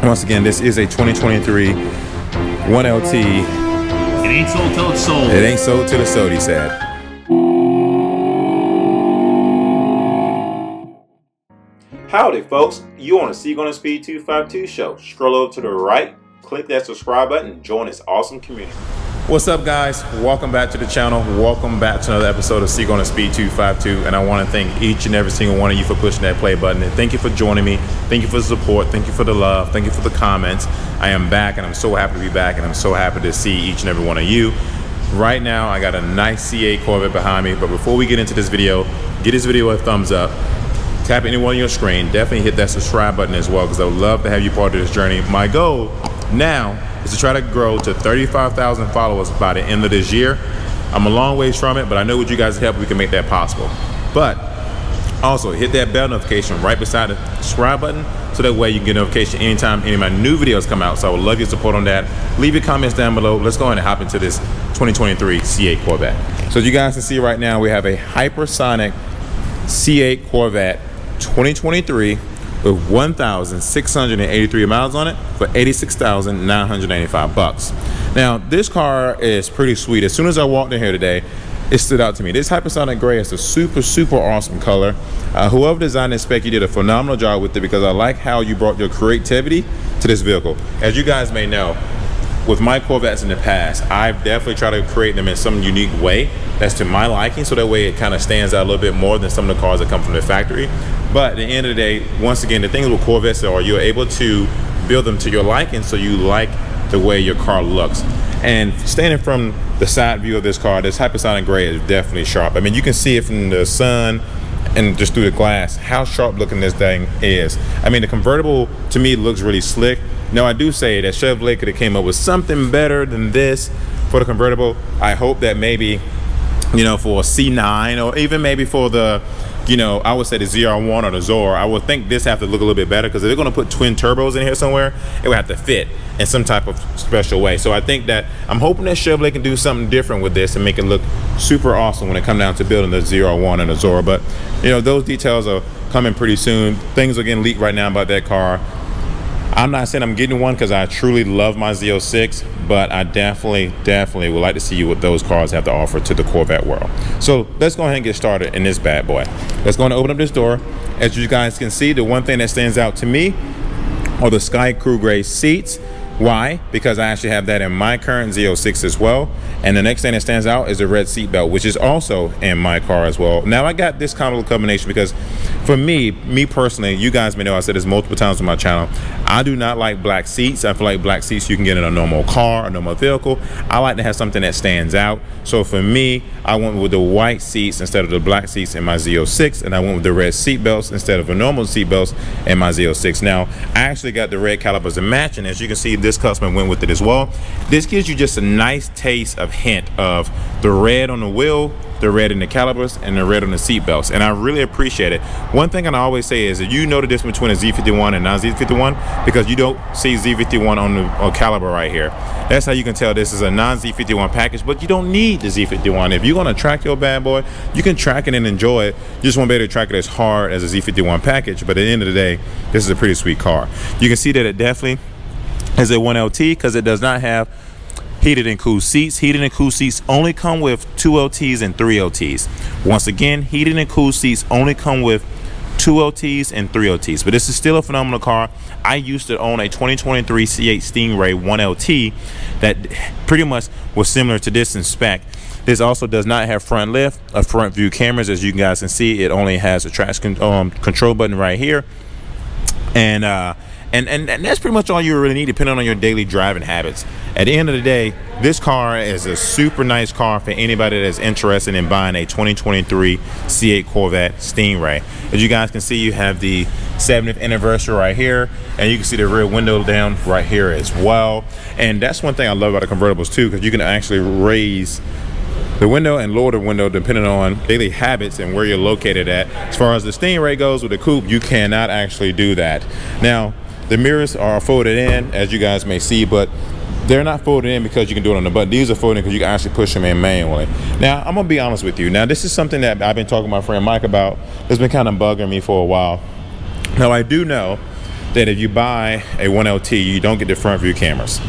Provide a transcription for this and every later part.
Once again, this is a 2023 1LT. It ain't sold till it's sold. It ain't sold till it's sold, he said. Howdy, folks. You on the Seagoing Speed 252 show. Scroll over to the right, click that subscribe button, and join this awesome community. What's up, guys? Welcome back to the channel. Welcome back to another episode of Seagoing Speed 252. And I want to thank each and every single one of you for pushing that play button. And thank you for joining me. Thank you for the support. Thank you for the love. Thank you for the comments. I am back, and I'm so happy to be back, and I'm so happy to see each and every one of you. Right now, I got a nice C8 Corvette behind me. But before we get into this video, give this video a thumbs up. Tap anyone on your screen. Definitely hit that subscribe button as well, because I would love to have you part of this journey. My goal now is to try to grow to 35,000 followers by the end of this year. I'm a long ways from it, but I know with you guys' help, we can make that possible. But also hit that bell notification right beside the subscribe button, so that way you can get notification anytime any of my new videos come out. So I would love your support on that. Leave your comments down below. Let's go ahead and hop into this 2023 C8 Corvette. So as you guys can see right now, we have a hypersonic C8 Corvette 2023 with 1,683 miles on it for $86,985. Now, this car is pretty sweet. As soon as I walked in here today, it stood out to me. This hypersonic gray is a super awesome color. Whoever designed this spec, you did a phenomenal job with it, because I like how you brought your creativity to this vehicle. As you guys may know, with my Corvettes in the past, I've definitely tried to create them in some unique way that's to my liking, so that way it kind of stands out a little bit more than some of the cars that come from the factory. But at the end of the day, once again, the things with Corvettes are you're able to build them to your liking, so you like the way your car looks. And standing from the side view of this car, this hypersonic gray is definitely sharp. I mean, you can see it from the sun and just through the glass how sharp looking this thing is. I mean, the convertible to me looks really slick. Now, I do say that Chevrolet could have came up with something better than this for the convertible. I hope that maybe, you know, for a C9, or even maybe for the, you know, I would say the ZR1 or the Zor, I would think this have to look a little bit better, because if they're going to put twin turbos in here somewhere, it would have to fit in some type of special way. So I think that I'm hoping that Chevrolet can do something different with this and make it look super awesome when it comes down to building the ZR1 and the Zor. But, you know, those details are coming pretty soon. Things are getting leaked right now about that car. I'm not saying I'm getting one, because I truly love my Z06, but I definitely would like to see what those cars have to offer to the Corvette world. So let's go ahead and get started in this bad boy. Let's go ahead and open up this door. As you guys can see, the one thing that stands out to me are the Sky Crew Gray seats. Why? Because I actually have that in my current Z06 as well. And the next thing that stands out is the red seat belt, which is also in my car as well. Now, I got this kind of combination because for me personally, you guys may know I said this multiple times on my channel, I do not like black seats. I feel like black seats you can get in a normal car, a normal vehicle. I like to have something that stands out. So for me, I went with the white seats instead of the black seats in my Z06, and I went with the red seat belts instead of the normal seat belts in my Z06. Now, I actually got the red calipers to match, and as you can see, this customer went with it as well. This gives you just a nice taste of hint of the red on the wheel, the red in the calipers, and the red on the seat belts, and I really appreciate it. One thing I always say is that you know the difference between a Z51 and non-Z51 because you don't see Z51 on the caliper right here. That's how you can tell this is a non-Z51 package, but you don't need the Z51. If you're going to track your bad boy, you can track it and enjoy it. You just won't be able to track it as hard as a Z51 package, but at the end of the day, this is a pretty sweet car. You can see that it definitely is a 1LT because it does not have heated and cooled seats. Heated and cooled seats only come with 2 LTs and 3 LTs. Once again, heated and cooled seats only come with 2 LTs and 3 LTs. But this is still a phenomenal car. I used to own a 2023 C8 Stingray 1LT that pretty much was similar to this in spec. This also does not have front lift or front view cameras. As you guys can see, it only has a traction control button right here. And that's pretty much all you really need, depending on your daily driving habits. At the end of the day, this car is a super nice car for anybody that's interested in buying a 2023 C8 Corvette Stingray. As you guys can see, you have the 70th anniversary right here, and you can see the rear window down right here as well. And that's one thing I love about the convertibles too, because you can actually raise the window and lower the window depending on daily habits and where you're located at. As far as the Stingray goes with the coupe, you cannot actually do that. Now, the mirrors are folded in, as you guys may see, but they're not folded in because you can do it on the button. These are folded in because you can actually push them in manually. Now, I'm gonna be honest with you. Now, this is something that I've been talking to my friend Mike about. It's been kind of bugging me for a while. Now, I do know that if you buy a 1LT, you don't get the front view cameras.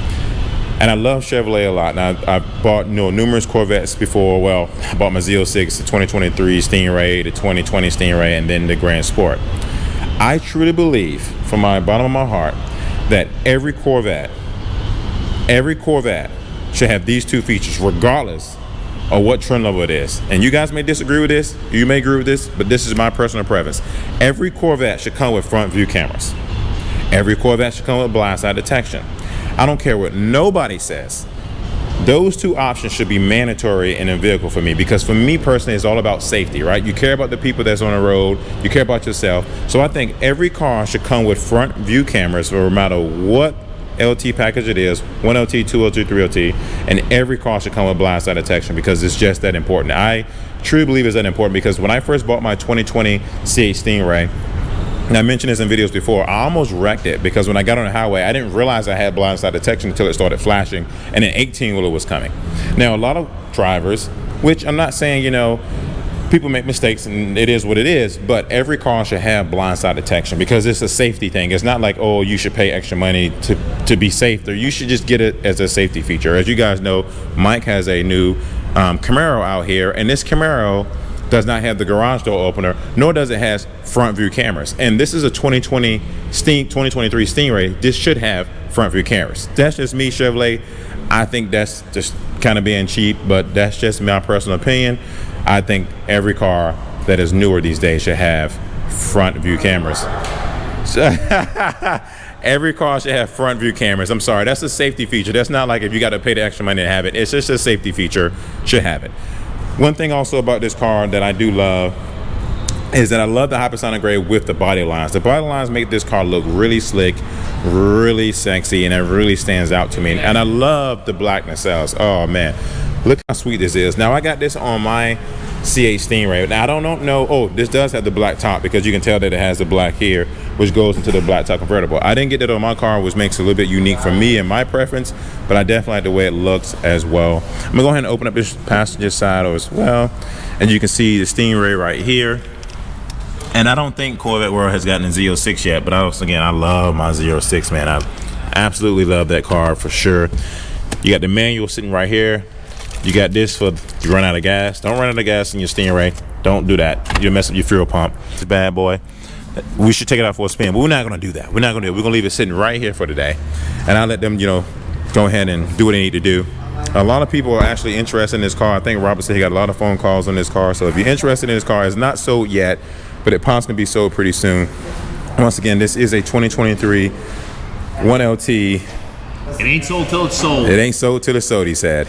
And I love Chevrolet a lot. Now, I bought numerous Corvettes before. Well, I bought my Z06, the 2023 Stingray, the 2020 Stingray, and then the Grand Sport. I truly believe, from my bottom of my heart, that every Corvette should have these two features, regardless of what trim level it is. And you guys may disagree with this, you may agree with this, but this is my personal preference. Every Corvette should come with front view cameras. Every Corvette should come with blindside detection. I don't care what nobody says. Those two options should be mandatory in a vehicle for me, because for me personally, it's all about safety, right? You care about the people that's on the road, you care about yourself. So I think every car should come with front view cameras, no matter what LT package it is, 1LT, 2LT, 3LT, and every car should come with blindside detection, because it's just that important. I truly believe it's that important, because when I first bought my 2020 C8 Stingray, and I mentioned this in videos before, I almost wrecked it, because when I got on the highway, I didn't realize I had blindside detection until it started flashing, and an 18-wheeler was coming. Now, a lot of drivers, which I'm not saying, you know, people make mistakes and it is what it is, but every car should have blindside detection, because it's a safety thing. It's not like, oh, you should pay extra money to be safe, or you should just get it as a safety feature. As you guys know, Mike has a new Camaro out here, and this Camaro does not have the garage door opener, nor does it has front view cameras. And this is a 2023 Stingray. This should have front view cameras. That's just me, Chevrolet. I think that's just kind of being cheap, but that's just my personal opinion. I think every car that is newer these days should have front view cameras. Every car should have front view cameras. I'm sorry, that's a safety feature. That's not like if you got to pay the extra money to have it. It's just a safety feature, should have it. One thing also about this car that I do love is that I love the Hypersonic Gray with the body lines. The body lines make this car look really slick, really sexy, and it really stands out to me. And I love the black nacelles. Oh man, look how sweet this is. Now I got this on my C8 Stingray. Now I don't know, oh, this does have the black top, because you can tell that it has the black here, which goes into the black top convertible. I didn't get that on my car, which makes it a little bit unique for me and my preference, but I definitely like the way it looks as well. I'm gonna go ahead and open up this passenger side as well, and you can see the Stingray right here. And I don't think Corvette World has gotten a Z06 yet, but I love my Z06, man. I absolutely love that car for sure. You got the manual sitting right here. You got this for you run out of gas. Don't run out of gas in your Stingray. Don't do that. You'll mess up your fuel pump. It's a bad boy. We should take it out for a spin, but we're not gonna do that. We're not gonna do it. We're gonna leave it sitting right here for today, and I'll let them, you know, go ahead and do what they need to do. A lot of people are actually interested in this car. I think Robert said he got a lot of phone calls on this car. So if you're interested in this car, it's not sold yet, but it possibly be sold pretty soon. Once again, this is a 2023 1LT. It ain't sold till it's sold. It ain't sold till it's sold, he said.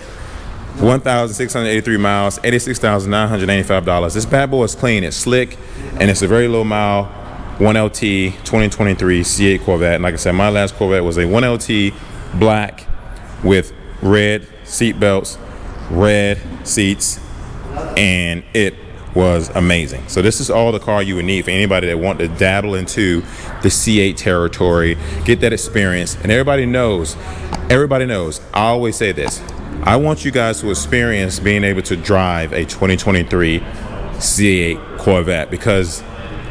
1,683 miles, $86,985. This bad boy is clean, it's slick, and it's a very low mile 1LT 2023 C8 Corvette. And like I said, my last Corvette was a 1LT black with red seat belts, red seats, and it was amazing. So this is all the car you would need for anybody that want to dabble into the C8 territory, get that experience. And everybody knows, I always say this, I want you guys to experience being able to drive a 2023 C8 Corvette, because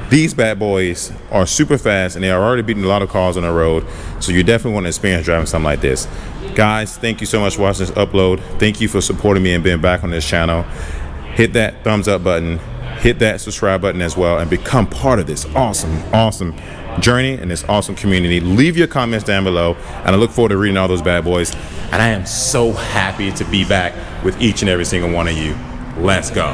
these bad boys are super fast and they are already beating a lot of cars on the road. So you definitely want to experience driving something like this. Guys, thank you so much for watching this upload. Thank you for supporting me and being back on this channel. Hit that thumbs up button, hit that subscribe button as well, and become part of this awesome journey and this awesome community. Leave your comments down below, and I look forward to reading all those bad boys. And I am so happy to be back with each and every single one of you. Let's go.